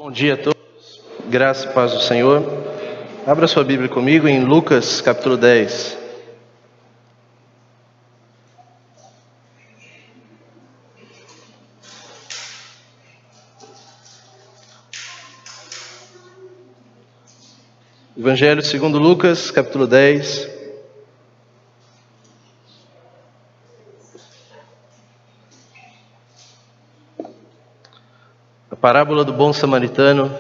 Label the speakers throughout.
Speaker 1: Bom dia a todos, graça e paz do Senhor. Abra sua Bíblia comigo em Lucas capítulo 10. Evangelho segundo Lucas capítulo 10. A parábola do bom samaritano,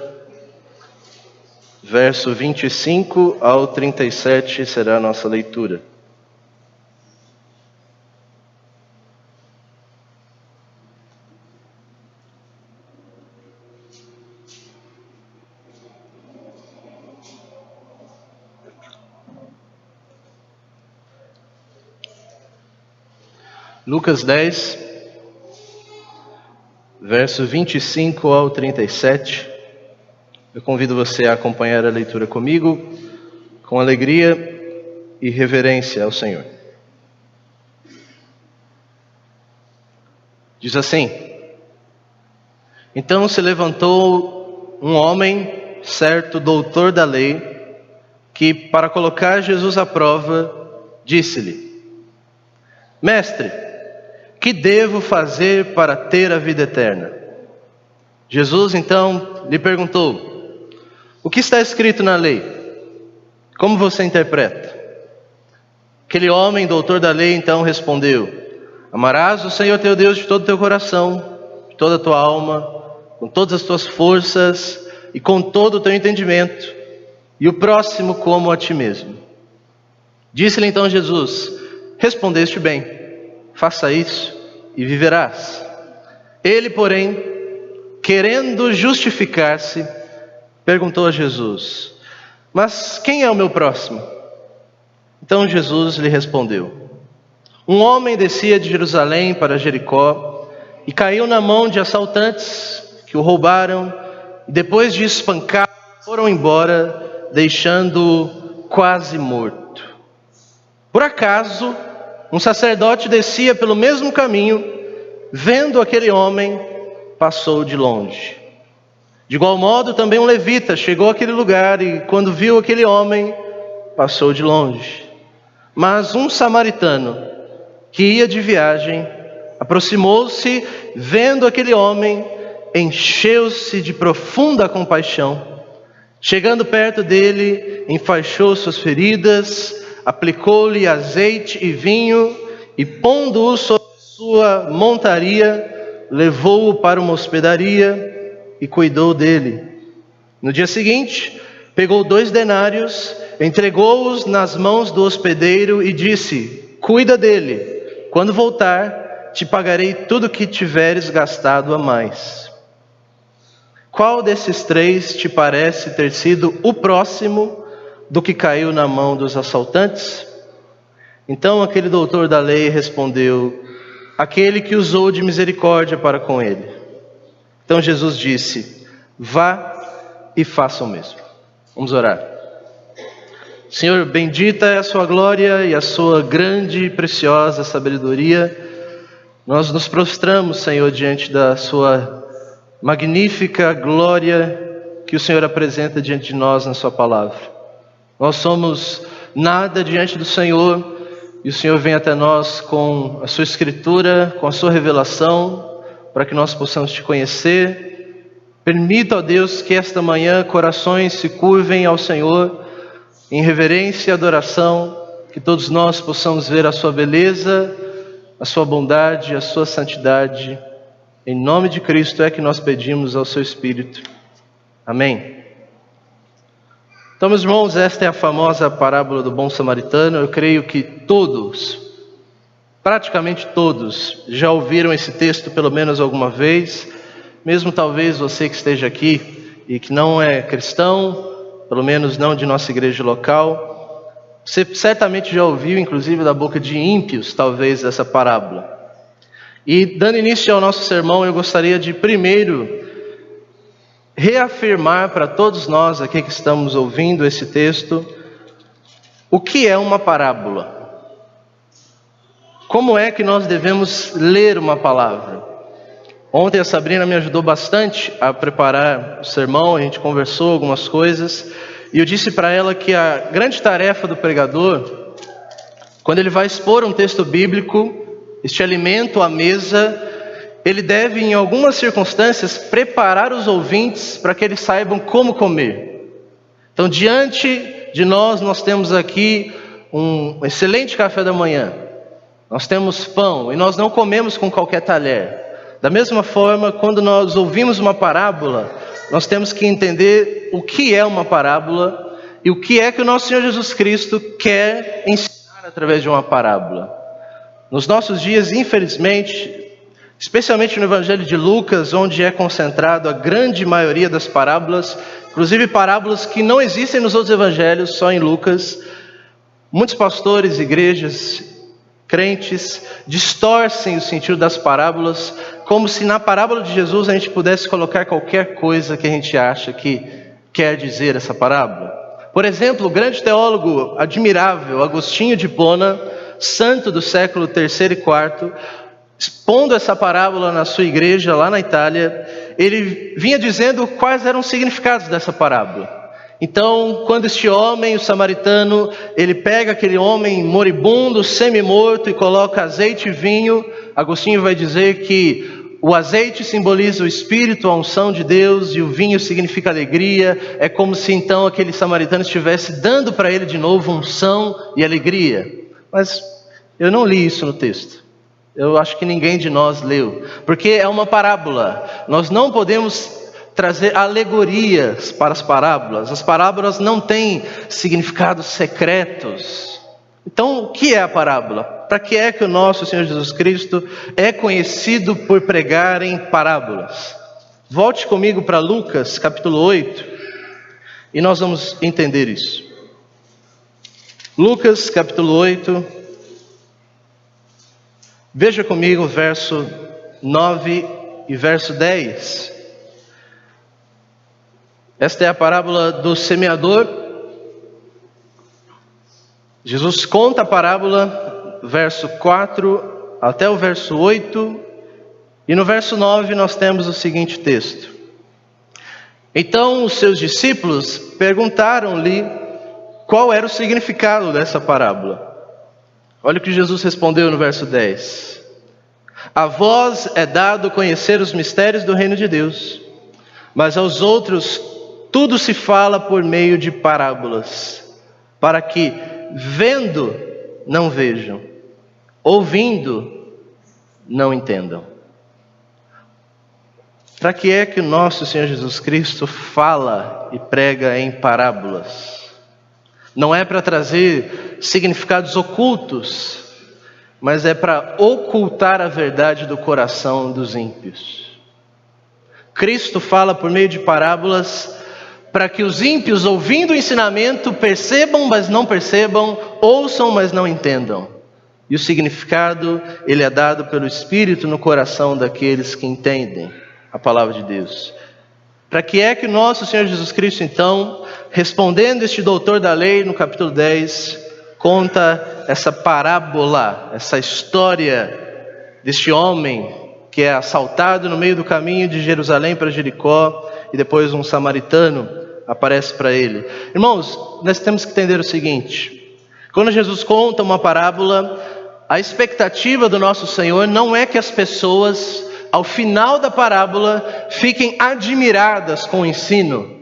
Speaker 1: verso 25 ao 37 será a nossa leitura. Lucas 10, verso 25 ao 37. Eu convido você a acompanhar a leitura comigo, com alegria e reverência ao Senhor. Diz assim: Então se levantou um homem, certo doutor da lei, que, para colocar Jesus à prova, disse-lhe: Mestre, que devo fazer para ter a vida eterna? Jesus então lhe perguntou: O que está escrito na lei? Como você interpreta? Aquele homem, doutor da lei, então respondeu: Amarás o Senhor teu Deus de todo o teu coração, de toda a tua alma, com todas as tuas forças e com todo o teu entendimento, e o próximo como a ti mesmo. Disse-lhe então Jesus: Respondeste bem, faça isso e viverás. Ele, porém, querendo justificar-se, perguntou a Jesus: Mas quem é o meu próximo? Então Jesus lhe respondeu: Um homem descia de Jerusalém para Jericó e caiu na mão de assaltantes que o roubaram e, depois de espancar, foram embora, deixando-o quase morto. Por acaso, um sacerdote descia pelo mesmo caminho, vendo aquele homem, passou de longe. De igual modo, também um levita chegou àquele lugar e, quando viu aquele homem, passou de longe. Mas um samaritano, que ia de viagem, aproximou-se, vendo aquele homem, encheu-se de profunda compaixão. Chegando perto dele, enfaixou suas feridas, aplicou-lhe azeite e vinho, e pondo-o sobre sua montaria, levou-o para uma hospedaria e cuidou dele. No dia seguinte, pegou 2 denários, entregou-os nas mãos do hospedeiro e disse: Cuida dele, quando voltar, te pagarei tudo que tiveres gastado a mais. Qual desses 3 te parece ter sido o próximo do que caiu na mão dos assaltantes? Então aquele doutor da lei respondeu: Aquele que usou de misericórdia para com ele. Então Jesus disse: Vá e faça o mesmo. Vamos orar. Senhor, bendita é a sua glória e a sua grande e preciosa sabedoria. Nós nos prostramos, Senhor, diante da sua magnífica glória que o Senhor apresenta diante de nós na sua palavra. Nós somos nada diante do Senhor, e o Senhor vem até nós com a sua escritura, com a sua revelação, para que nós possamos te conhecer. Permita, ó Deus, que esta manhã corações se curvem ao Senhor em reverência e adoração, que todos nós possamos ver a sua beleza, a sua bondade, a sua santidade. Em nome de Cristo é que nós pedimos ao seu Espírito. Amém. Então, meus irmãos, esta é a famosa parábola do bom samaritano. Eu creio que todos, praticamente todos, já ouviram esse texto pelo menos alguma vez. Mesmo talvez você que esteja aqui e que não é cristão, pelo menos não de nossa igreja local, você certamente já ouviu, inclusive da boca de ímpios, talvez, essa parábola. E dando início ao nosso sermão, eu gostaria de primeiro reafirmar para todos nós aqui que estamos ouvindo esse texto, o que é uma parábola. Como é que nós devemos ler uma palavra? Ontem a Sabrina me ajudou bastante a preparar o sermão, a gente conversou algumas coisas, e eu disse para ela que a grande tarefa do pregador, quando ele vai expor um texto bíblico, este alimento à mesa, ele deve, em algumas circunstâncias, preparar os ouvintes para que eles saibam como comer. Então, diante de nós temos aqui um excelente café da manhã, nós temos pão, e nós não comemos com qualquer talher. Da mesma forma, quando nós ouvimos uma parábola, nós temos que entender o que é uma parábola e o que é que o nosso Senhor Jesus Cristo quer ensinar através de uma parábola. Nos nossos dias, infelizmente, especialmente no Evangelho de Lucas, onde é concentrado a grande maioria das parábolas, inclusive parábolas que não existem nos outros evangelhos, só em Lucas, muitos pastores, igrejas, crentes, distorcem o sentido das parábolas, como se na parábola de Jesus a gente pudesse colocar qualquer coisa que a gente acha que quer dizer essa parábola. Por exemplo, o grande teólogo admirável Agostinho de Hipona, santo do século III e IV, expondo essa parábola na sua igreja lá na Itália, ele vinha dizendo quais eram os significados dessa parábola. Então, quando este homem, o samaritano, ele pega aquele homem moribundo, semi-morto e coloca azeite e vinho, Agostinho vai dizer que o azeite simboliza o Espírito, a unção de Deus, e o vinho significa alegria. É como se então aquele samaritano estivesse dando para ele de novo unção e alegria. Mas eu não li isso no texto. Eu acho que ninguém de nós leu, porque é uma parábola. Nós não podemos trazer alegorias para as parábolas. As parábolas não têm significados secretos. Então, o que é a parábola? Para que é que o nosso Senhor Jesus Cristo é conhecido por pregar em parábolas? Volte comigo para Lucas, capítulo 8, e nós vamos entender isso. Lucas, capítulo 8, veja comigo o verso 9 e verso 10. Esta é a parábola do semeador. Jesus conta a parábola, verso 4 até o verso 8, e no verso 9 nós temos o seguinte texto. Então os seus discípulos perguntaram-lhe qual era o significado dessa parábola. Olha o que Jesus respondeu no verso 10. A vós é dado conhecer os mistérios do reino de Deus, mas aos outros tudo se fala por meio de parábolas, para que, vendo, não vejam, ouvindo, não entendam. Para que é que o nosso Senhor Jesus Cristo fala e prega em parábolas? Não é para trazer significados ocultos, mas é para ocultar a verdade do coração dos ímpios. Cristo fala por meio de parábolas para que os ímpios, ouvindo o ensinamento, percebam, mas não percebam, ouçam, mas não entendam. E o significado, ele é dado pelo Espírito no coração daqueles que entendem a palavra de Deus. Para que é que o nosso Senhor Jesus Cristo, então, respondendo este doutor da lei, no capítulo 10, conta essa parábola, essa história deste homem que é assaltado no meio do caminho de Jerusalém para Jericó, e depois um samaritano aparece para ele. Irmãos, nós temos que entender o seguinte: quando Jesus conta uma parábola, a expectativa do nosso Senhor não é que as pessoas, ao final da parábola, fiquem admiradas com o ensino.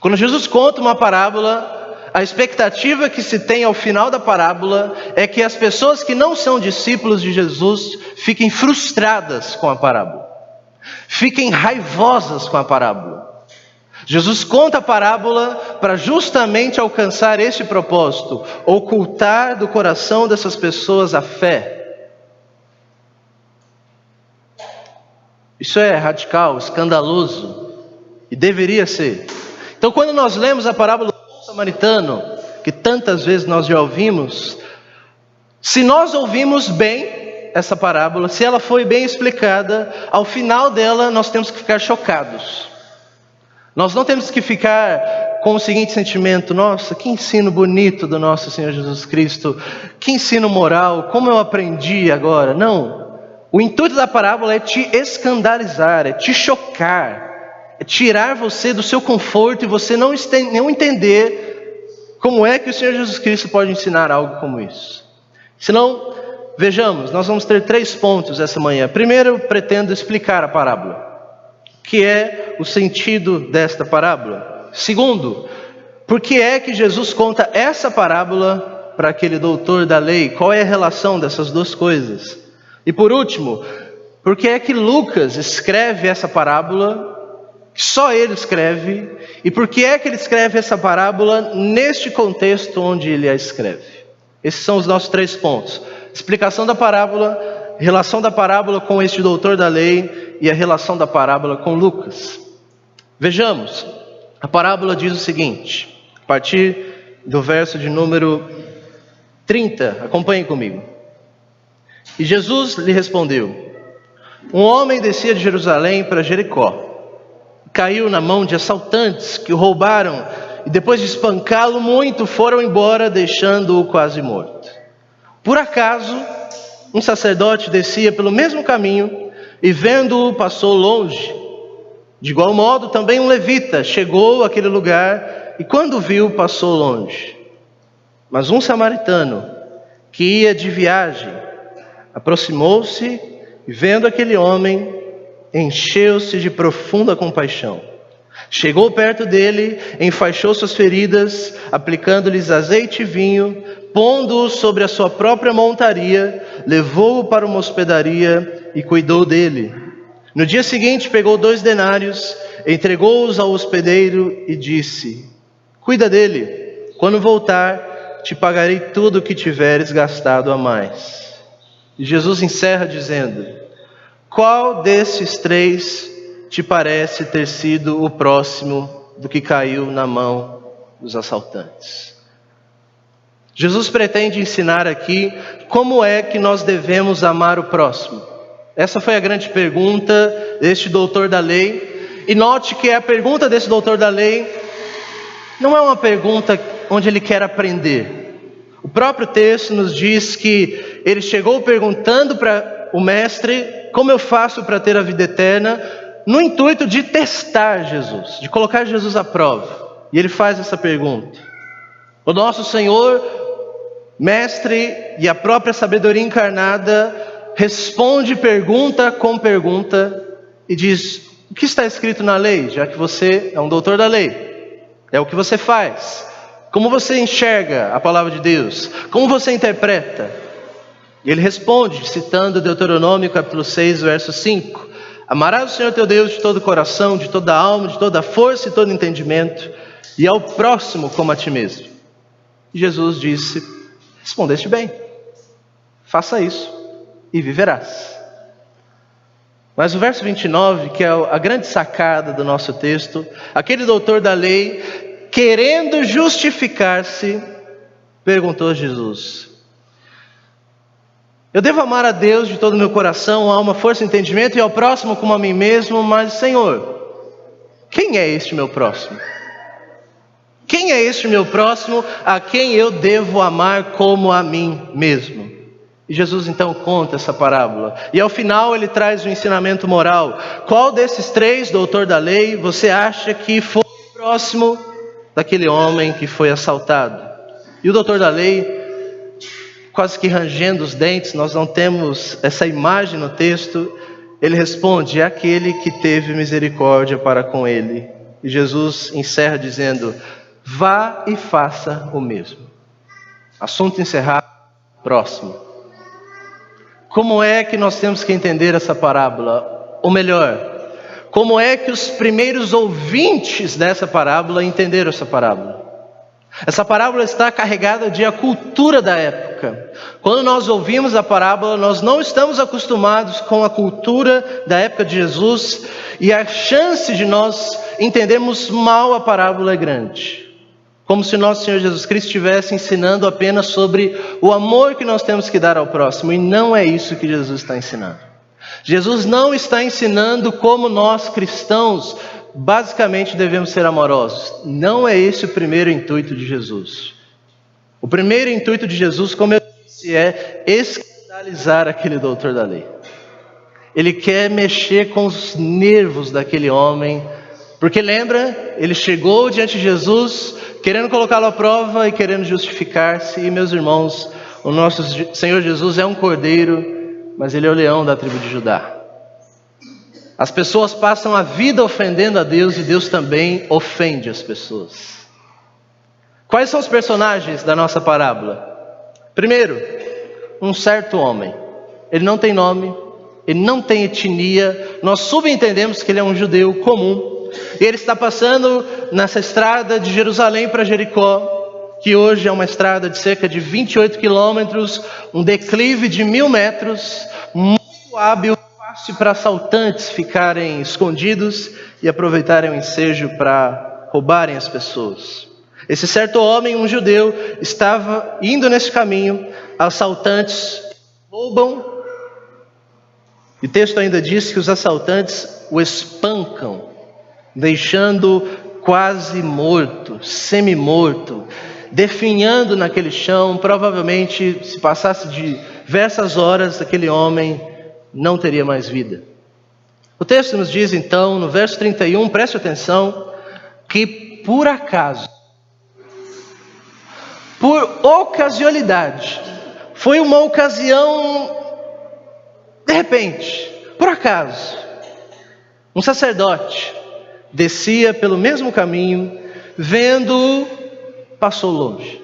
Speaker 1: Quando Jesus conta uma parábola, a expectativa que se tem ao final da parábola é que as pessoas que não são discípulos de Jesus fiquem frustradas com a parábola, fiquem raivosas com a parábola. Jesus conta a parábola para justamente alcançar esse propósito: ocultar do coração dessas pessoas a fé. Isso é radical, escandaloso, e deveria ser. Então, quando nós lemos a parábola do bom samaritano, que tantas vezes nós já ouvimos, se nós ouvimos bem essa parábola, se ela foi bem explicada, ao final dela nós temos que ficar chocados. Nós não temos que ficar com o seguinte sentimento: nossa, que ensino bonito do nosso Senhor Jesus Cristo, que ensino moral, como eu aprendi agora. Não, O intuito da parábola é te escandalizar, é te chocar, é tirar você do seu conforto e você não entender como é que o Senhor Jesus Cristo pode ensinar algo como isso. Senão, vejamos, nós vamos ter 3 pontos essa manhã. Primeiro, eu pretendo explicar a parábola. O que é o sentido desta parábola? Segundo, por que é que Jesus conta essa parábola para aquele doutor da lei? Qual é a relação dessas duas coisas? E por último, por que é que Lucas escreve essa parábola, que só ele escreve, e por que é que ele escreve essa parábola neste contexto onde ele a escreve? Esses são os nossos 3 pontos. Explicação da parábola, relação da parábola com este doutor da lei e a relação da parábola com Lucas. Vejamos, a parábola diz o seguinte, a partir do verso de número 30, acompanhem comigo. E Jesus lhe respondeu: um homem descia de Jerusalém para Jericó, caiu na mão de assaltantes que o roubaram e depois de espancá-lo muito foram embora, deixando-o quase morto. Por acaso, um sacerdote descia pelo mesmo caminho e vendo-o passou longe. De igual modo, também um levita chegou àquele lugar e quando viu, passou longe. Mas um samaritano que ia de viagem aproximou-se e vendo aquele homem, encheu-se de profunda compaixão. Chegou perto dele, enfaixou suas feridas, aplicando-lhes azeite e vinho, pondo-o sobre a sua própria montaria, levou-o para uma hospedaria e cuidou dele. No dia seguinte pegou 2 denários, entregou-os ao hospedeiro e disse: cuida dele, quando voltar te pagarei tudo o que tiveres gastado a mais. E Jesus encerra dizendo: qual desses 3 te parece ter sido o próximo do que caiu na mão dos assaltantes? Jesus pretende ensinar aqui como é que nós devemos amar o próximo. Essa foi a grande pergunta deste doutor da lei. E note que a pergunta desse doutor da lei não é uma pergunta onde ele quer aprender. O próprio texto nos diz que ele chegou perguntando para o mestre: como eu faço para ter a vida eterna? No intuito de testar Jesus, de colocar Jesus à prova. E ele faz essa pergunta. O nosso Senhor, mestre e a própria sabedoria encarnada, responde pergunta com pergunta e diz: o que está escrito na lei? Já que você é um doutor da lei, é o que você faz. Como você enxerga a palavra de Deus? Como você interpreta? E ele responde, citando Deuteronômio capítulo 6, verso 5. Amarás o Senhor teu Deus de todo o coração, de toda a alma, de toda a força e todo entendimento, e ao próximo como a ti mesmo. E Jesus disse: respondeste bem, faça isso e viverás. Mas o verso 29, que é a grande sacada do nosso texto, aquele doutor da lei, querendo justificar-se, perguntou a Jesus: eu devo amar a Deus de todo o meu coração, alma, força e entendimento, e ao próximo como a mim mesmo, mas Senhor, quem é este meu próximo? Quem é este meu próximo a quem eu devo amar como a mim mesmo? E Jesus então conta essa parábola. E ao final ele traz um ensinamento moral. Qual desses 3, doutor da lei, você acha que foi próximo daquele homem que foi assaltado? E o doutor da lei, quase que rangendo os dentes, nós não temos essa imagem no texto, ele responde: é aquele que teve misericórdia para com ele. E Jesus encerra dizendo: vá e faça o mesmo. Assunto encerrado, próximo. Como é que nós temos que entender essa parábola? Ou melhor, como é que os primeiros ouvintes dessa parábola entenderam essa parábola? Essa parábola está carregada de a cultura da época. Quando nós ouvimos a parábola, nós não estamos acostumados com a cultura da época de Jesus, e a chance de nós entendermos mal a parábola é grande. Como se nosso Senhor Jesus Cristo estivesse ensinando apenas sobre o amor que nós temos que dar ao próximo, e não é isso que Jesus está ensinando. Jesus não está ensinando como nós cristãos basicamente devemos ser amorosos. Não é esse o primeiro intuito de Jesus. O primeiro intuito de Jesus, como eu disse, é escandalizar aquele doutor da lei. Ele quer mexer com os nervos daquele homem, porque lembra, ele chegou diante de Jesus, querendo colocá-lo à prova e querendo justificar-se. E meus irmãos, o nosso Senhor Jesus é um cordeiro, mas ele é o leão da tribo de Judá. As pessoas passam a vida ofendendo a Deus e Deus também ofende as pessoas. Quais são os personagens da nossa parábola? Primeiro, um certo homem. Ele não tem nome, ele não tem etnia, nós subentendemos que ele é um judeu comum. E ele está passando nessa estrada de Jerusalém para Jericó, que hoje é uma estrada de cerca de 28 quilômetros, um declive de 1000 metros, muito hábil, fácil para assaltantes ficarem escondidos e aproveitarem o ensejo para roubarem as pessoas. Esse certo homem, um judeu, estava indo nesse caminho, assaltantes roubam, e o texto ainda diz que os assaltantes o espancam, deixando quase morto, semi-morto, definhando naquele chão. Provavelmente, se passasse diversas horas, aquele homem não teria mais vida. O texto nos diz então, no verso 31, preste atenção, que por acaso, por ocasionalidade, foi uma ocasião, de repente, por acaso, um sacerdote descia pelo mesmo caminho, vendo-o, passou longe.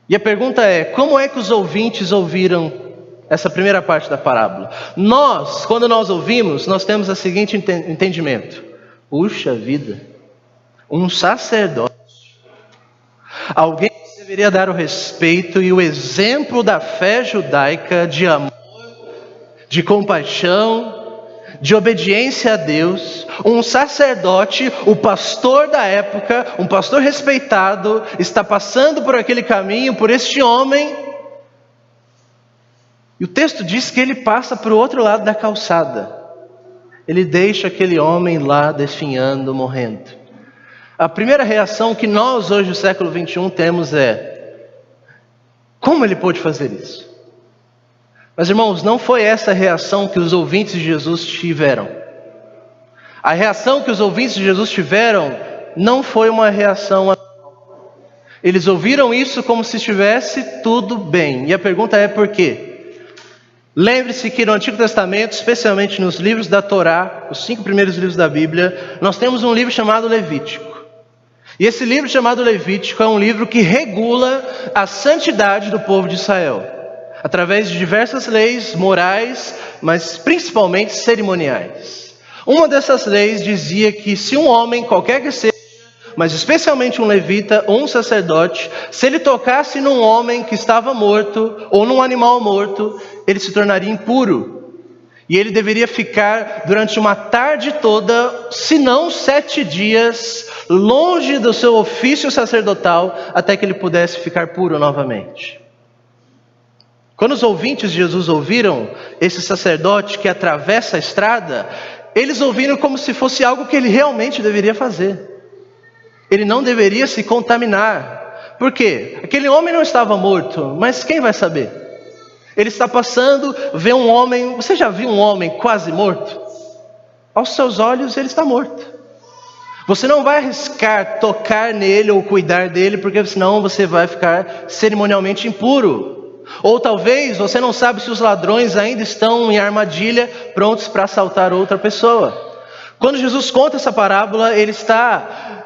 Speaker 1: E a pergunta é, como é que os ouvintes ouviram essa primeira parte da parábola? Nós, quando nós ouvimos, nós temos o seguinte entendimento: puxa vida, um sacerdote, alguém que deveria dar o respeito e o exemplo da fé judaica, de amor, de compaixão, de obediência a Deus, um sacerdote, o pastor da época, um pastor respeitado, está passando por aquele caminho, por este homem, e o texto diz que ele passa para o outro lado da calçada. Ele deixa aquele homem lá definhando, morrendo. A primeira reação que nós hoje no século 21 temos é: como ele pôde fazer isso? Mas irmãos, não foi essa a reação que os ouvintes de Jesus tiveram. A reação que os ouvintes de Jesus tiveram não foi uma reação. Eles ouviram isso como se estivesse tudo bem. E a pergunta é por quê? Lembre-se que no Antigo Testamento, especialmente nos livros da Torá, os 5 primeiros livros da Bíblia, nós temos um livro chamado Levítico. E esse livro chamado Levítico é um livro que regula a santidade do povo de Israel, através de diversas leis morais, mas principalmente cerimoniais. Uma dessas leis dizia que se um homem, qualquer que seja, mas especialmente um levita ou um sacerdote, se ele tocasse num homem que estava morto ou num animal morto, ele se tornaria impuro. E ele deveria ficar durante uma tarde toda, se não 7 dias, longe do seu ofício sacerdotal, até que ele pudesse ficar puro novamente. Quando os ouvintes de Jesus ouviram esse sacerdote que atravessa a estrada, eles ouviram como se fosse algo que ele realmente deveria fazer. Ele não deveria se contaminar. Por quê? Aquele homem não estava morto, mas quem vai saber? Ele está passando, vê um homem. Você já viu um homem quase morto? Aos seus olhos ele está morto. Você não vai arriscar tocar nele ou cuidar dele, porque senão você vai ficar cerimonialmente impuro. Ou talvez você não sabe se os ladrões ainda estão em armadilha, prontos para assaltar outra pessoa. Quando Jesus conta essa parábola, ele está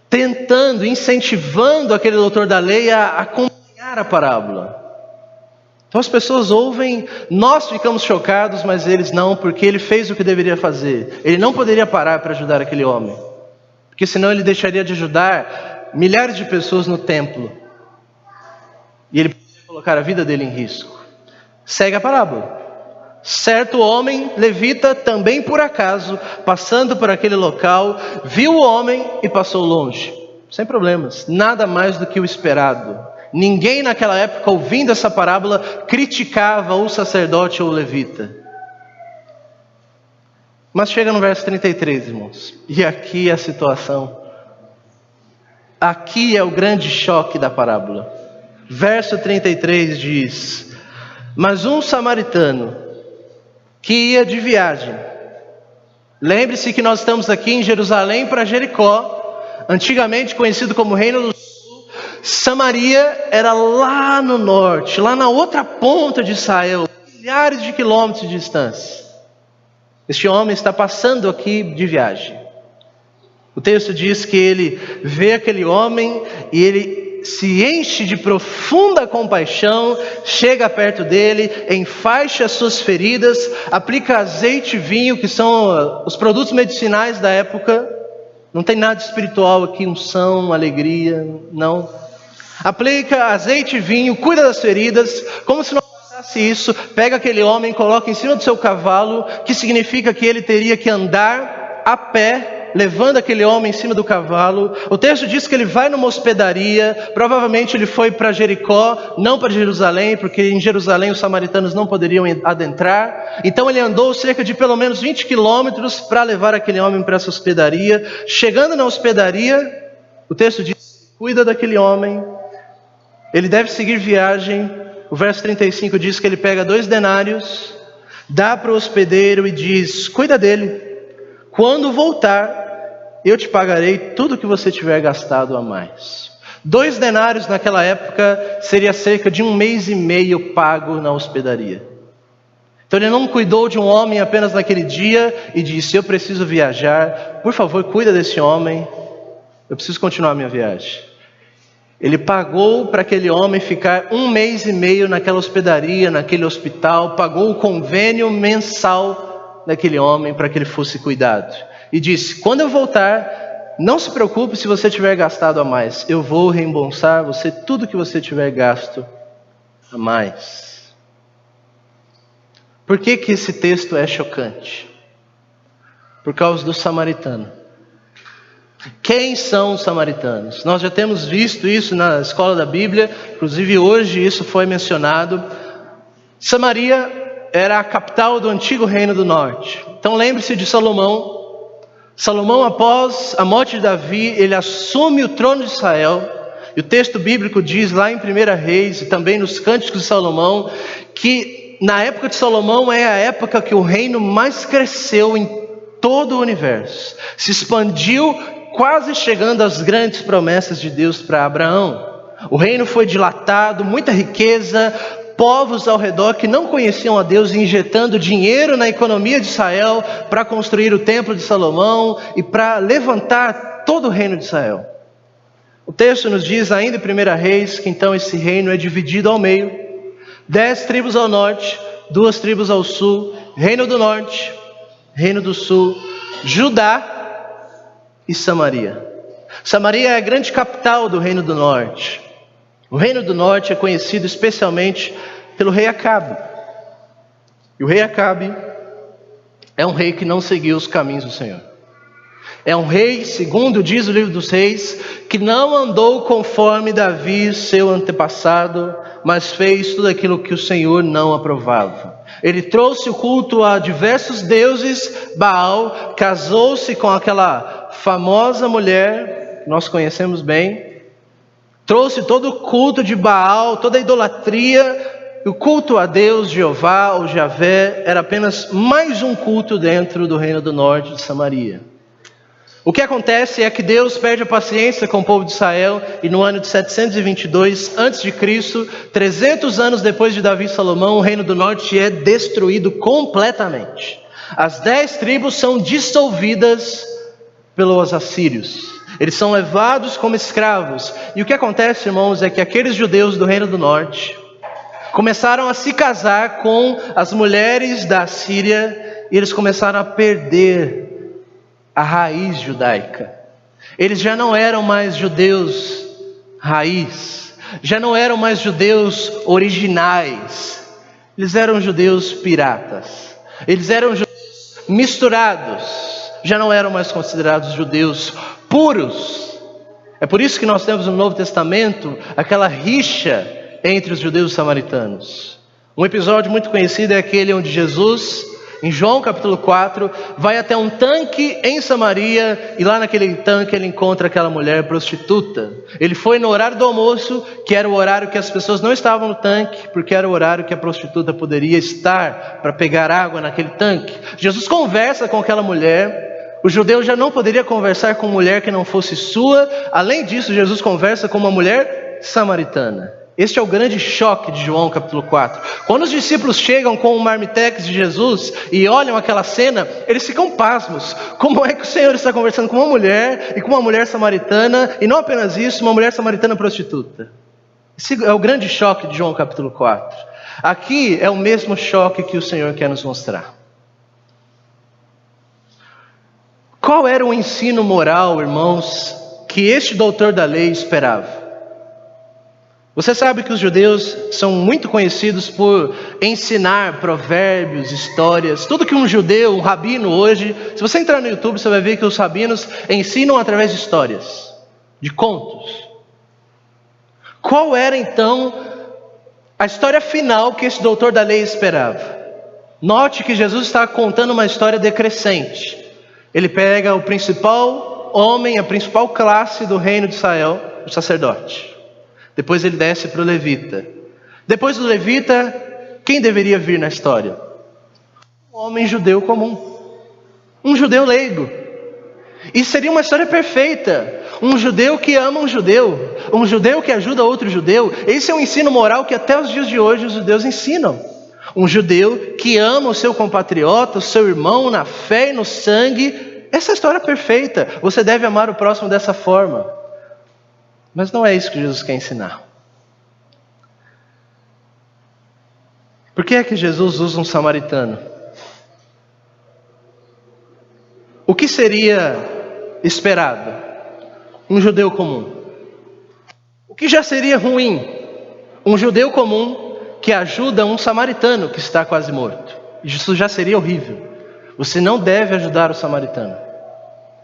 Speaker 1: tentando, incentivando aquele doutor da lei a acompanhar a parábola. Então as pessoas ouvem, nós ficamos chocados, mas eles não, porque ele fez o que deveria fazer. Ele não poderia parar para ajudar aquele homem, porque senão ele deixaria de ajudar milhares de pessoas no templo, e ele poderia colocar a vida dele em risco. Segue a parábola. Certo homem, levita, também por acaso, passando por aquele local, viu o homem e passou longe. Sem problemas, nada mais do que o esperado. Ninguém naquela época, ouvindo essa parábola, criticava o sacerdote ou o levita. Mas chega no verso 33, irmãos, e aqui é a situação. Aqui é o grande choque da parábola. Verso 33 diz: mas um samaritano, que ia de viagem. Lembre-se que nós estamos aqui em Jerusalém para Jericó, antigamente conhecido como Reino do Sul. Samaria era lá no norte, lá na outra ponta de Israel, milhares de quilômetros de distância. Este homem está passando aqui de viagem. O texto diz que ele vê aquele homem e ele se enche de profunda compaixão, chega perto dele, enfaixa as suas feridas, aplica azeite e vinho, que são os produtos medicinais da época. Não tem nada espiritual aqui, unção, alegria, não. Aplica azeite e vinho, cuida das feridas, como se não bastasse isso, pega aquele homem, coloca em cima do seu cavalo, que significa que ele teria que andar a pé, levando aquele homem em cima do cavalo. O texto diz que ele vai numa hospedaria, provavelmente ele foi para Jericó, não para Jerusalém, porque em Jerusalém os samaritanos não poderiam adentrar. Então ele andou cerca de pelo menos 20 quilômetros para levar aquele homem para essa hospedaria. Chegando na hospedaria, o texto diz, cuida daquele homem, ele deve seguir viagem. O verso 35 diz que ele pega 2 denários, dá para o hospedeiro e diz, cuida dele, quando voltar, eu te pagarei tudo que você tiver gastado a mais. 2 denários naquela época seria cerca de 1 mês e meio pago na hospedaria. Então ele não cuidou de um homem apenas naquele dia e disse, eu preciso viajar, por favor cuida desse homem, eu preciso continuar minha viagem. Ele pagou para aquele homem ficar 1 mês e meio naquela hospedaria, naquele hospital, pagou o convênio mensal daquele homem para que ele fosse cuidado. E disse, quando eu voltar, não se preocupe se você tiver gastado a mais, eu vou reembolsar você tudo que você tiver gasto a mais. Por que esse texto é chocante? Por causa do samaritano. Quem são os samaritanos? Nós já temos visto isso na escola da Bíblia, inclusive hoje isso foi mencionado. Samaria era a capital do antigo reino do norte. Então lembre-se de Salomão. Salomão, após a morte de Davi, ele assume o trono de Israel. E o texto bíblico diz lá em 1 Reis e também nos Cânticos de Salomão, que na época de Salomão é a época que o reino mais cresceu em todo o universo. Se expandiu, quase chegando às grandes promessas de Deus para Abraão. O reino foi dilatado, muita riqueza, povos ao redor que não conheciam a Deus injetando dinheiro na economia de Israel para construir o templo de Salomão e para levantar todo o reino de Israel. O texto nos diz ainda em 1 Reis que então esse reino é dividido ao meio, 10 tribos ao norte, 2 tribos ao sul, reino do norte, reino do sul, Judá e Samaria. Samaria é a grande capital do reino do norte. O reino do norte é conhecido especialmente pelo rei Acabe. E o rei Acabe é um rei que não seguiu os caminhos do Senhor. É um rei, segundo diz o livro dos reis, que não andou conforme Davi, seu antepassado, mas fez tudo aquilo que o Senhor não aprovava. Ele trouxe o culto a diversos deuses, Baal, casou-se com aquela famosa mulher, que nós conhecemos bem, trouxe todo o culto de Baal, toda a idolatria, o culto a Deus, Jeová ou Javé, era apenas mais um culto dentro do reino do norte de Samaria. O que acontece é que Deus perde a paciência com o povo de Israel e no ano de 722 a.C., 300 anos depois de Davi e Salomão, o reino do norte é destruído completamente. As 10 tribos são dissolvidas pelos assírios. Eles são levados como escravos. E o que acontece, irmãos, é que aqueles judeus do reino do norte começaram a se casar com as mulheres da Síria e eles começaram a perder a raiz judaica. Eles já não eram mais judeus raiz, já não eram mais judeus originais, eles eram judeus piratas, eles eram judeus misturados, já não eram mais considerados judeus puros. É por isso que nós temos no Novo Testamento aquela rixa entre os judeus e os samaritanos. Um episódio muito conhecido é aquele onde Jesus Em João capítulo 4, vai até um tanque em Samaria, e lá naquele tanque ele encontra aquela mulher prostituta. Ele foi no horário do almoço, que era o horário que as pessoas não estavam no tanque, porque era o horário que a prostituta poderia estar para pegar água naquele tanque. Jesus conversa com aquela mulher. O judeu já não poderia conversar com mulher que não fosse sua. Além disso, Jesus conversa com uma mulher samaritana. Este é o grande choque de João capítulo 4. Quando os discípulos chegam com o marmitex de Jesus e olham aquela cena, eles ficam pasmos. Como é que o Senhor está conversando com uma mulher e com uma mulher samaritana, e não apenas isso, uma mulher samaritana prostituta? Esse é o grande choque de João capítulo 4. Aqui é o mesmo choque que o Senhor quer nos mostrar. Qual era o ensino moral, irmãos, que este doutor da lei esperava? Você sabe que os judeus são muito conhecidos por ensinar provérbios, histórias. Tudo que um judeu, um rabino hoje, se você entrar no YouTube, você vai ver que os rabinos ensinam através de histórias, de contos. Qual era então a história final que esse doutor da lei esperava? Note que Jesus está contando uma história decrescente. Ele pega o principal homem, a principal classe do reino de Israel, o sacerdote. Depois ele desce para o levita. Depois do levita, quem deveria vir na história? Um homem judeu comum. Um judeu leigo. E seria uma história perfeita. Um judeu que ama um judeu. Um judeu que ajuda outro judeu. Esse é um ensino moral que até os dias de hoje os judeus ensinam. Um judeu que ama o seu compatriota, o seu irmão na fé e no sangue. Essa é a história perfeita. Você deve amar o próximo dessa forma. Mas não é isso que Jesus quer ensinar. Por que é que Jesus usa um samaritano? O que seria esperado? Um judeu comum. O que já seria ruim? Um judeu comum que ajuda um samaritano que está quase morto. Isso já seria horrível. Você não deve ajudar o samaritano.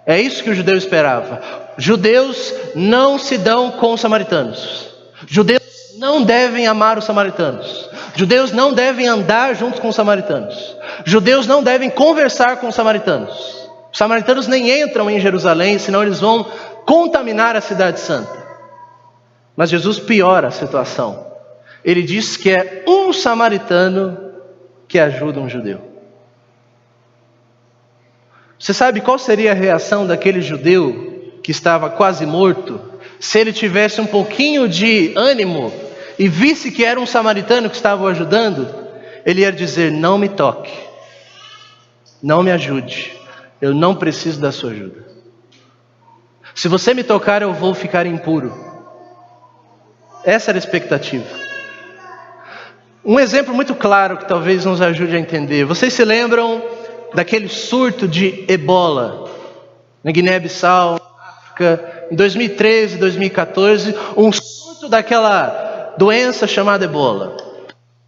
Speaker 1: É isso que o judeu esperava. Judeus não se dão com os samaritanos. Judeus não devem amar os samaritanos. Judeus não devem andar juntos com os samaritanos. Judeus não devem conversar com os samaritanos. Os samaritanos nem entram em Jerusalém, senão eles vão contaminar a cidade santa. Mas Jesus piora a situação. Ele diz que é um samaritano que ajuda um judeu. Você sabe qual seria a reação daquele judeu que estava quase morto, se ele tivesse um pouquinho de ânimo e visse que era um samaritano que estava o ajudando? Ele ia dizer: não me toque, não me ajude, eu não preciso da sua ajuda. Se você me tocar, eu vou ficar impuro. Essa era a expectativa. Um exemplo muito claro que talvez nos ajude a entender. Vocês se lembram daquele surto de ebola na Guiné-Bissau, na África, em 2013, 2014, um surto daquela doença chamada ebola.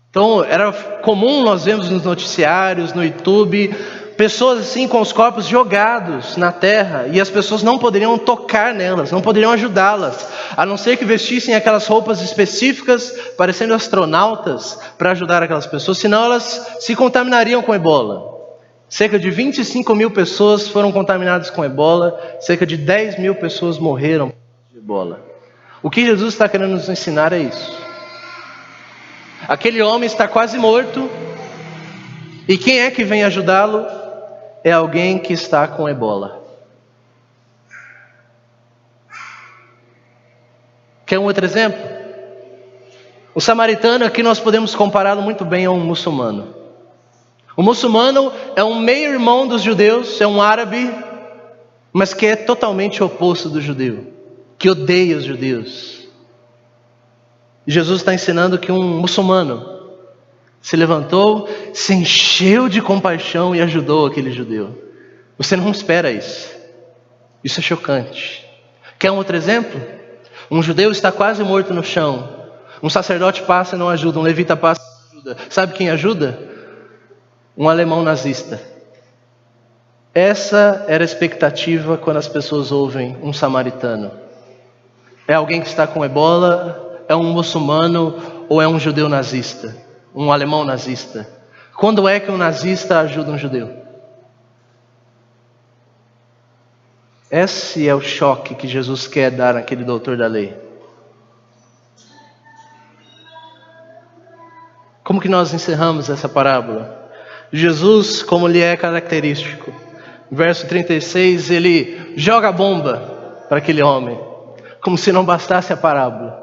Speaker 1: Então era comum, nós vemos nos noticiários, no YouTube, pessoas assim com os corpos jogados na terra, e as pessoas não poderiam tocar nelas, não poderiam ajudá-las, a não ser que vestissem aquelas roupas específicas, parecendo astronautas, para ajudar aquelas pessoas, senão elas se contaminariam com ebola. Cerca de 25 mil pessoas foram contaminadas com ebola, cerca de 10 mil pessoas morreram de ebola. O que Jesus está querendo nos ensinar é isso. Aquele homem está quase morto, e quem é que vem ajudá-lo? É alguém que está com ebola. Quer um outro exemplo? O samaritano aqui nós podemos compará-lo muito bem a um muçulmano. O muçulmano é um meio-irmão dos judeus, é um árabe, mas que é totalmente oposto do judeu, que odeia os judeus. E Jesus está ensinando que um muçulmano se levantou, se encheu de compaixão e ajudou aquele judeu. Você não espera isso. Isso é chocante. Quer um outro exemplo? Um judeu está quase morto no chão. Um sacerdote passa e não ajuda, um levita passa e não ajuda. Sabe quem ajuda? Um alemão nazista. Essa era a expectativa quando as pessoas ouvem um samaritano. É alguém que está com ebola, é um muçulmano ou é um judeu nazista, um alemão nazista. Quando é que um nazista ajuda um judeu? Esse é o choque que Jesus quer dar naquele doutor da lei. Como que nós encerramos essa parábola? Jesus, como lhe é característico, verso 36, ele joga a bomba para aquele homem, como se não bastasse a parábola.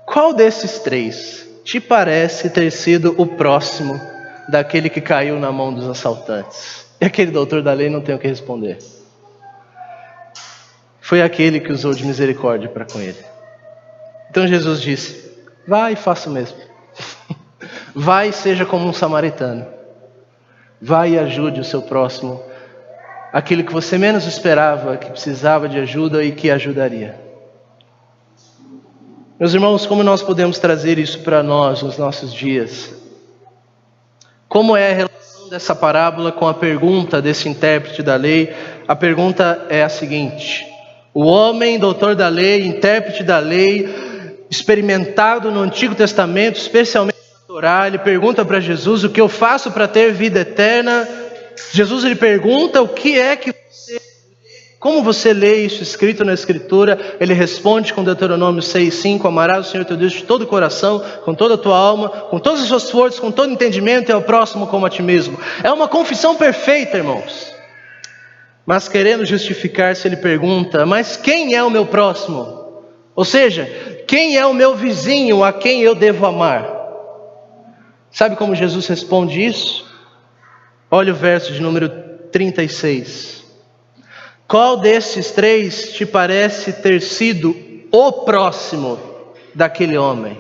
Speaker 1: Qual desses três te parece ter sido o próximo daquele que caiu na mão dos assaltantes? E aquele doutor da lei não tem o que responder. Foi aquele que usou de misericórdia para com ele. Então Jesus disse: vai e faça o mesmo. Vai e seja como um samaritano. Vai e ajude o seu próximo, aquele que você menos esperava, que precisava de ajuda e que ajudaria. Meus irmãos, como nós podemos trazer isso para nós nos nossos dias? Como é a relação dessa parábola com a pergunta desse intérprete da lei? A pergunta é a seguinte: o homem, doutor da lei, intérprete da lei, experimentado no Antigo Testamento, especialmente na Torá, ele pergunta para Jesus: o que eu faço para ter vida eterna? Jesus lhe pergunta: o que é que você... Como você lê isso escrito na Escritura? Ele responde com Deuteronômio 6:5: amarás o Senhor teu Deus de todo o coração, com toda a tua alma, com todas as suas forças, com todo entendimento, e ao próximo como a ti mesmo. É uma confissão perfeita, irmãos. Mas querendo justificar-se, ele pergunta: mas quem é o meu próximo? Ou seja, quem é o meu vizinho a quem eu devo amar? Sabe como Jesus responde isso? Olha o verso de número 36. Qual desses três te parece ter sido o próximo daquele homem?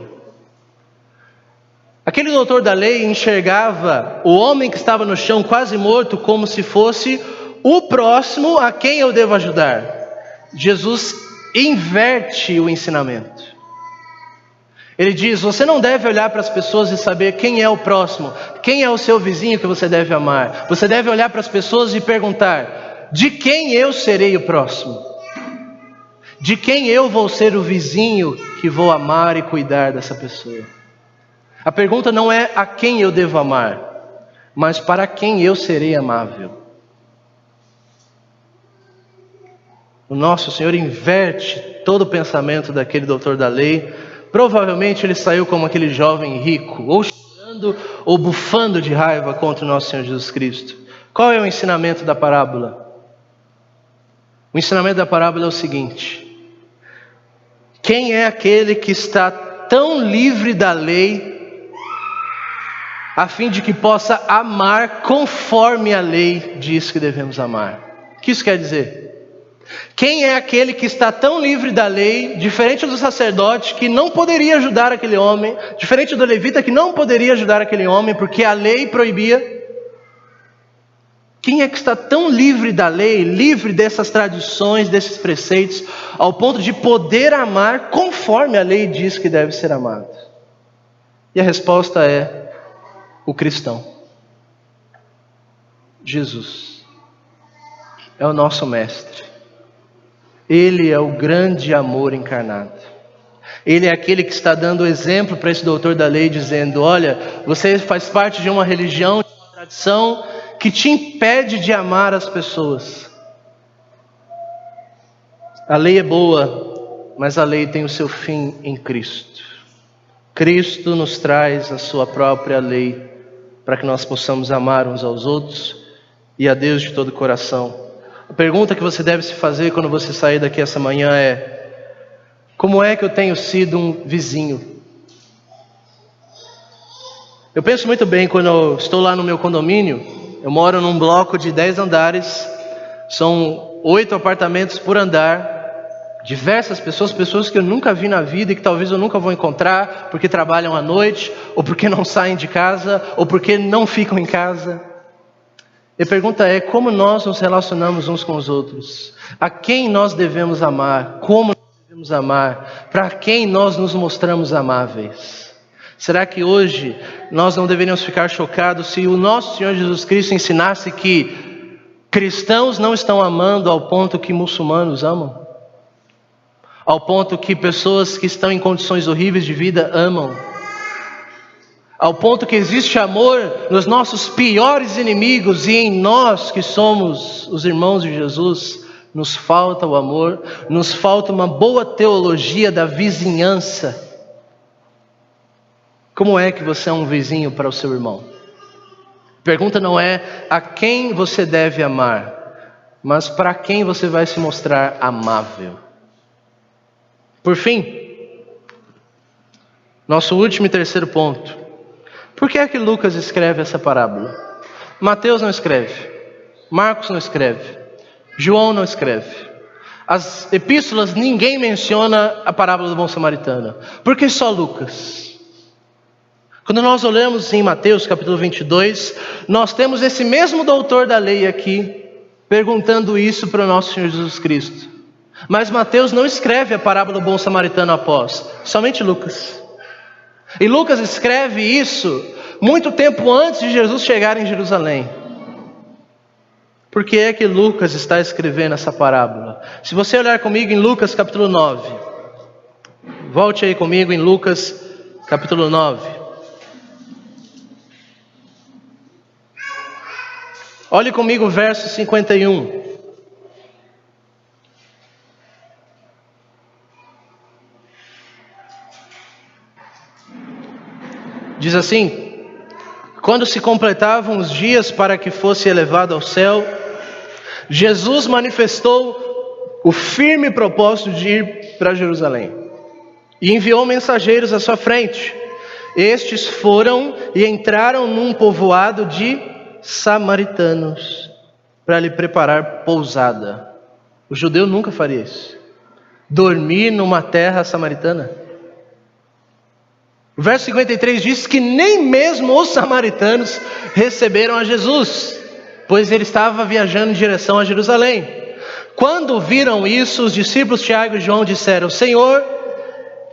Speaker 1: Aquele doutor da lei enxergava o homem que estava no chão quase morto como se fosse o próximo a quem eu devo ajudar. Jesus inverte o ensinamento. Ele diz: você não deve olhar para as pessoas e saber quem é o próximo, quem é o seu vizinho que você deve amar. Você deve olhar para as pessoas e perguntar: de quem eu serei o próximo? De quem eu vou ser o vizinho que vou amar e cuidar dessa pessoa? A pergunta não é a quem eu devo amar, mas para quem eu serei amável. O nosso Senhor inverte todo o pensamento daquele doutor da lei. Provavelmente ele saiu como aquele jovem rico, ou chorando ou bufando de raiva contra o nosso Senhor Jesus Cristo. Qual é o ensinamento da parábola? O ensinamento da parábola é o seguinte: quem é aquele que está tão livre da lei, a fim de que possa amar conforme a lei diz que devemos amar? O que isso quer dizer? Quem é aquele que está tão livre da lei, diferente do sacerdote que não poderia ajudar aquele homem, diferente do levita que não poderia ajudar aquele homem porque a lei proibia? Quem é que está tão livre da lei, livre dessas tradições, desses preceitos, ao ponto de poder amar conforme a lei diz que deve ser amado? E a resposta é o cristão. Jesus é o nosso mestre. Ele é o grande amor encarnado. Ele é aquele que está dando exemplo para esse doutor da lei, dizendo: olha, você faz parte de uma religião, de uma tradição que te impede de amar as pessoas. A lei é boa, mas a lei tem o seu fim em Cristo. Cristo nos traz a sua própria lei para que nós possamos amar uns aos outros e a Deus de todo o coração. A pergunta que você deve se fazer quando você sair daqui essa manhã é: como é que eu tenho sido um vizinho? Eu penso muito bem quando eu estou lá no meu condomínio. Eu moro num bloco de 10 andares, são 8 apartamentos por andar, diversas pessoas que eu nunca vi na vida e que talvez eu nunca vou encontrar, porque trabalham à noite, ou porque não saem de casa, ou porque não ficam em casa. E a pergunta é: como nós nos relacionamos uns com os outros? A quem nós devemos amar? Como nós devemos amar? Para quem nós nos mostramos amáveis? Será que hoje nós não deveríamos ficar chocados se o nosso Senhor Jesus Cristo ensinasse que cristãos não estão amando ao ponto que muçulmanos amam? Ao ponto que pessoas que estão em condições horríveis de vida amam? ao ponto que existe amor nos nossos piores inimigos e em nós que somos os irmãos de Jesus, nos falta o amor, nos falta uma boa teologia da vizinhança. Como é que você é um vizinho para o seu irmão? A pergunta não é a quem você deve amar, mas para quem você vai se mostrar amável. Por fim, nosso último e terceiro ponto. Por que é que Lucas escreve essa parábola? Mateus não escreve, Marcos não escreve, João não escreve. As epístolas, ninguém menciona a parábola do bom samaritano. Por que só Lucas? Quando nós olhamos em Mateus capítulo 22, nós temos esse mesmo doutor da lei aqui, perguntando isso para o nosso Senhor Jesus Cristo. Mas Mateus não escreve a parábola do bom samaritano após, somente Lucas. E Lucas escreve isso muito tempo antes de Jesus chegar em Jerusalém. Por que é que Lucas está escrevendo essa parábola? Se você olhar comigo em Lucas capítulo 9, volte aí comigo em Lucas capítulo 9. Olhe comigo o verso 51. Diz assim: quando se completavam os dias para que fosse elevado ao céu, Jesus manifestou o firme propósito de ir para Jerusalém e enviou mensageiros à sua frente. Estes foram e entraram num povoado de samaritanos para lhe preparar pousada. O judeu nunca faria isso, dormir numa terra samaritana. O verso 53 diz que nem mesmo os samaritanos receberam a Jesus, pois ele estava viajando em direção a Jerusalém. Quando viram isso, os discípulos Tiago e João disseram: Senhor,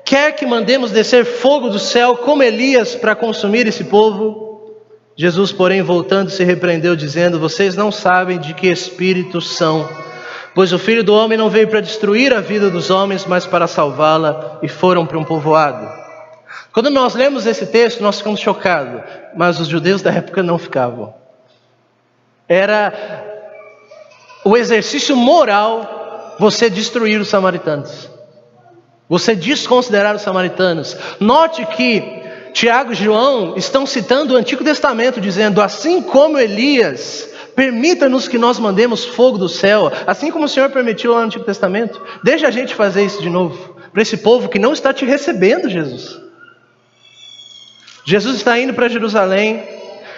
Speaker 1: quer que mandemos descer fogo do céu como Elias para consumir esse povo? Jesus, porém, voltando-se, repreendeu, dizendo: vocês não sabem de que espírito são, pois o Filho do Homem não veio para destruir a vida dos homens, mas para salvá-la. E foram para um povoado. Quando nós lemos esse texto, nós ficamos chocados, mas os judeus da época não ficavam. Era o exercício moral você destruir os samaritanos, você desconsiderar os samaritanos. Note que Tiago e João estão citando o Antigo Testamento, dizendo: assim como Elias, permita-nos que nós mandemos fogo do céu, assim como o Senhor permitiu lá no Antigo Testamento. Deixa a gente fazer isso de novo, para esse povo que não está te recebendo, Jesus. Jesus está indo para Jerusalém.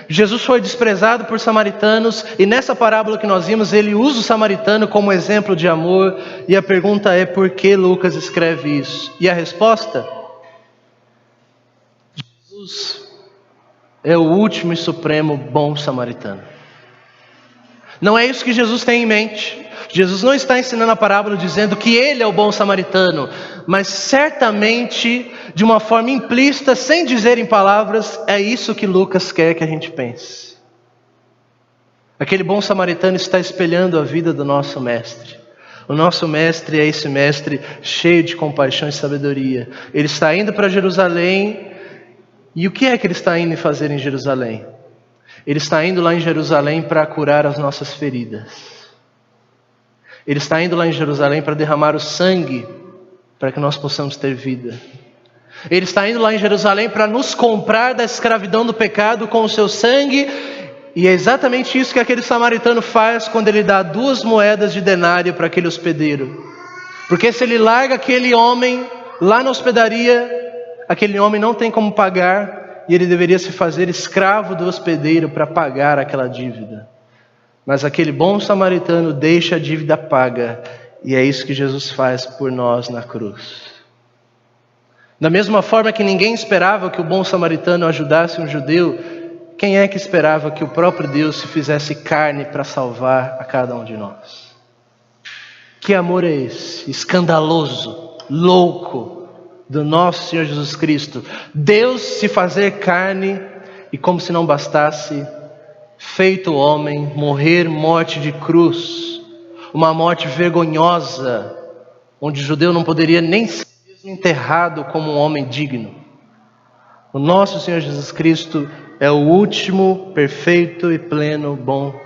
Speaker 1: Jesus foi desprezado por samaritanos, e nessa parábola que nós vimos, ele usa o samaritano como exemplo de amor. E a pergunta é: por que Lucas escreve isso? E a resposta: Jesus é o último e supremo bom samaritano. Não é isso que Jesus tem em mente. Jesus não está ensinando a parábola dizendo que ele é o bom samaritano, mas certamente, de uma forma implícita, sem dizer em palavras, é isso que Lucas quer que a gente pense. Aquele bom samaritano está espelhando a vida do nosso mestre. O nosso mestre é esse mestre cheio de compaixão e sabedoria. Ele está indo para Jerusalém, e o que é que ele está indo fazer em Jerusalém? Ele está indo lá em Jerusalém para curar as nossas feridas. Ele está indo lá em Jerusalém para derramar o sangue, para que nós possamos ter vida. Ele está indo lá em Jerusalém para nos comprar da escravidão do pecado com o seu sangue. E é exatamente isso que aquele samaritano faz quando ele dá 2 moedas de denário para aquele hospedeiro. Porque se ele larga aquele homem lá na hospedaria, aquele homem não tem como pagar, e ele deveria se fazer escravo do hospedeiro para pagar aquela dívida. Mas aquele bom samaritano deixa a dívida paga, e é isso que Jesus faz por nós na cruz. Da mesma forma que ninguém esperava que o bom samaritano ajudasse um judeu, quem é que esperava que o próprio Deus se fizesse carne para salvar a cada um de nós? Que amor é esse? Escandaloso, louco, do nosso Senhor Jesus Cristo. Deus se fazer carne e, como se não bastasse, feito homem, morrer morte de cruz, uma morte vergonhosa, onde o judeu não poderia nem ser enterrado como um homem digno. O nosso Senhor Jesus Cristo é o último, perfeito e pleno, bom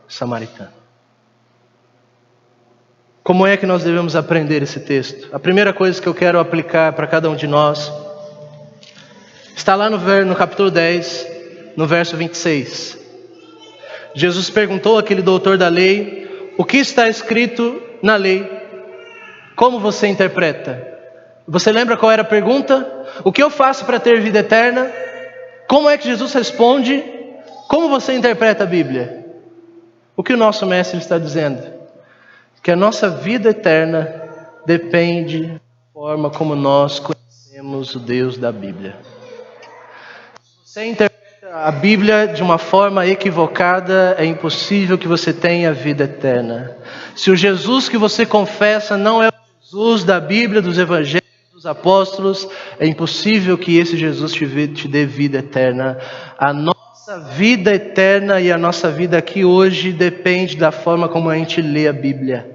Speaker 1: samaritano. Como é que nós devemos aprender esse texto? A primeira coisa que eu quero aplicar para cada um de nós está lá no capítulo 10, no verso 26. Jesus perguntou àquele doutor da lei: o que está escrito na lei? Como você interpreta? Você lembra qual era a pergunta? O que eu faço para ter vida eterna? Como é que Jesus responde? Como você interpreta a Bíblia? O que o nosso mestre está dizendo? Que a nossa vida eterna depende da forma como nós conhecemos o Deus da Bíblia. Se você interpreta a Bíblia de uma forma equivocada, é impossível que você tenha vida eterna. Se o Jesus que você confessa não é o Jesus da Bíblia, dos Evangelhos, dos Apóstolos, é impossível que esse Jesus te dê vida eterna. A nossa vida eterna e a nossa vida aqui hoje depende da forma como a gente lê a Bíblia.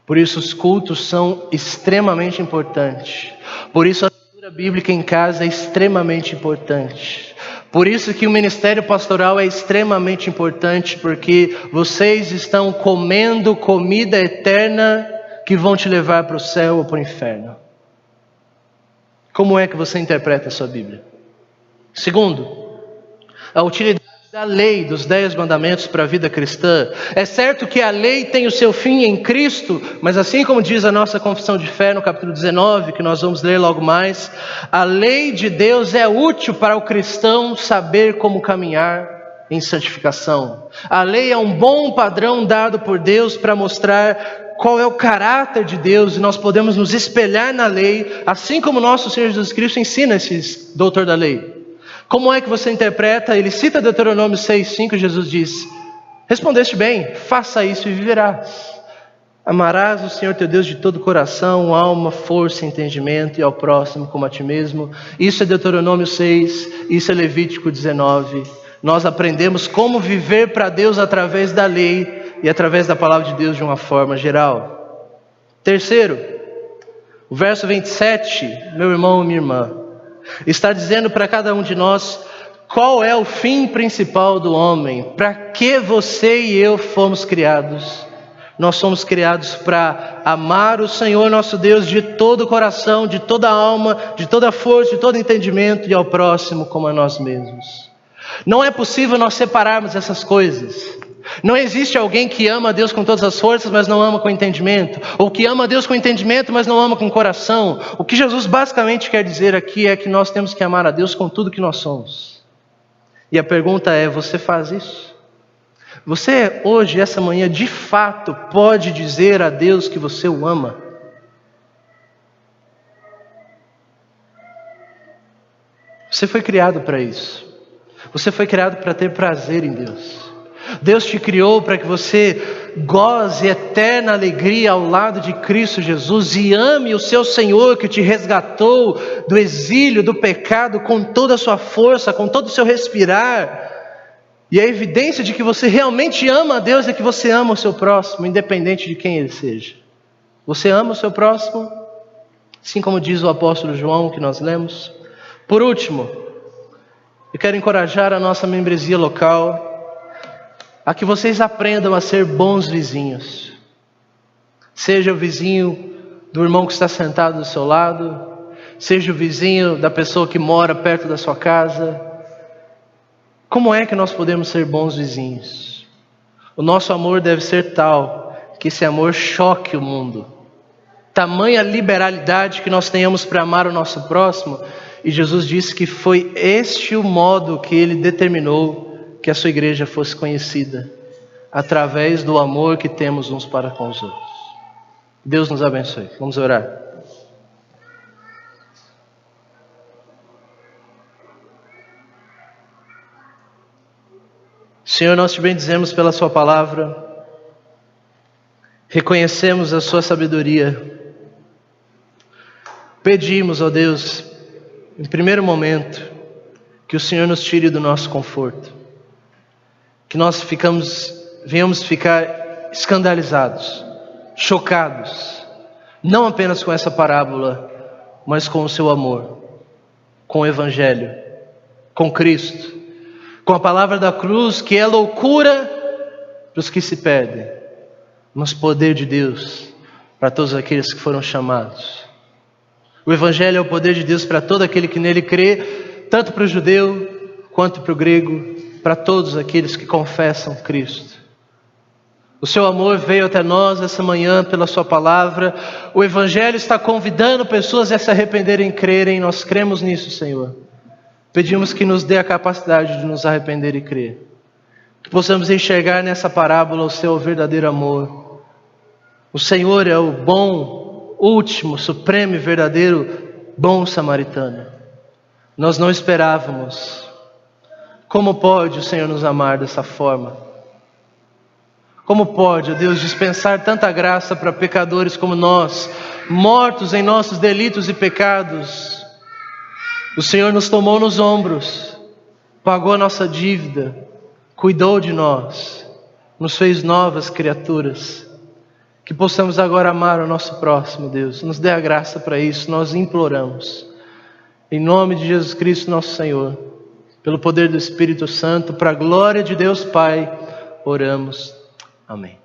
Speaker 1: Por isso os cultos são extremamente importantes. Por isso a leitura bíblica em casa é extremamente importante. Por isso que o ministério pastoral é extremamente importante, porque vocês estão comendo comida eterna que vão te levar para o céu ou para o inferno. Como é que você interpreta a sua Bíblia? Segundo, a utilidade da lei, dos 10 mandamentos para a vida cristã. É certo que a lei tem o seu fim em Cristo, mas assim como diz a nossa confissão de fé no capítulo 19, que nós vamos ler logo mais, a lei de Deus é útil para o cristão saber como caminhar em santificação. A lei é um bom padrão dado por Deus para mostrar qual é o caráter de Deus, e nós podemos nos espelhar na lei, assim como nosso Senhor Jesus Cristo ensina esse doutor da lei. Como é que você interpreta? Ele cita Deuteronômio 6,5, Jesus diz: respondeste bem, faça isso e viverás. Amarás o Senhor teu Deus de todo o coração, alma, força, entendimento, e ao próximo como a ti mesmo. Isso é Deuteronômio 6, isso é Levítico 19. Nós aprendemos como viver para Deus através da lei e através da palavra de Deus de uma forma geral. Terceiro, o verso 27, meu irmão e minha irmã, está dizendo para cada um de nós qual é o fim principal do homem. Para que você e eu fomos criados? Nós somos criados para amar o Senhor nosso Deus de todo o coração, de toda a alma, de toda a força, de todo entendimento, e ao próximo como a nós mesmos. Não é possível nós separarmos essas coisas. Não existe alguém que ama a Deus com todas as forças, mas não ama com entendimento, ou que ama a Deus com entendimento, mas não ama com coração. O que Jesus basicamente quer dizer aqui é que nós temos que amar a Deus com tudo que nós somos. E a pergunta é: você faz isso? Você hoje, essa manhã, de fato pode dizer a Deus que você o ama? Você foi criado para isso. Você foi criado para ter prazer em Deus. Deus te criou para que você goze eterna alegria ao lado de Cristo Jesus e ame o seu Senhor que te resgatou do exílio, do pecado, com toda a sua força, com todo o seu respirar. E a evidência de que você realmente ama a Deus é que você ama o seu próximo, independente de quem ele seja. Você ama o seu próximo, assim como diz o apóstolo João que nós lemos. Por último, eu quero encorajar a nossa membresia local a que vocês aprendam a ser bons vizinhos. Seja o vizinho do irmão que está sentado do seu lado, seja o vizinho da pessoa que mora perto da sua casa. Como é que nós podemos ser bons vizinhos? O nosso amor deve ser tal que esse amor choque o mundo. Tamanha liberalidade que nós tenhamos para amar o nosso próximo. E Jesus disse que foi este o modo que ele determinou que a sua igreja fosse conhecida, através do amor que temos uns para com os outros. Deus nos abençoe. Vamos orar. Senhor, nós te bendizemos pela sua palavra, reconhecemos a sua sabedoria, pedimos, ó Deus, em primeiro momento, que o Senhor nos tire do nosso conforto, que nós venhamos ficar escandalizados, chocados, não apenas com essa parábola, mas com o seu amor. com o Evangelho, com Cristo, com a palavra da cruz, que é loucura para os que se perdem, mas poder de Deus para todos aqueles que foram chamados. O Evangelho é o poder de Deus para todo aquele que nele crê, tanto para o judeu quanto para o grego, para todos aqueles que confessam Cristo. O seu amor veio até nós essa manhã pela sua palavra. O Evangelho está convidando pessoas a se arrependerem e crerem. Nós cremos nisso, Senhor. Pedimos que nos dê a capacidade de nos arrepender e crer. Que possamos enxergar nessa parábola o seu verdadeiro amor. O Senhor é o bom, último, supremo e verdadeiro bom samaritano. Nós não esperávamos. Como pode o Senhor nos amar dessa forma? Como pode, ó Deus, dispensar tanta graça para pecadores como nós, mortos em nossos delitos e pecados? O Senhor nos tomou nos ombros, pagou a nossa dívida, cuidou de nós, nos fez novas criaturas. Que possamos agora amar o nosso próximo, Deus. Nos dê a graça para isso, nós imploramos. Em nome de Jesus Cristo, nosso Senhor, pelo poder do Espírito Santo, para a glória de Deus Pai, oramos. Amém.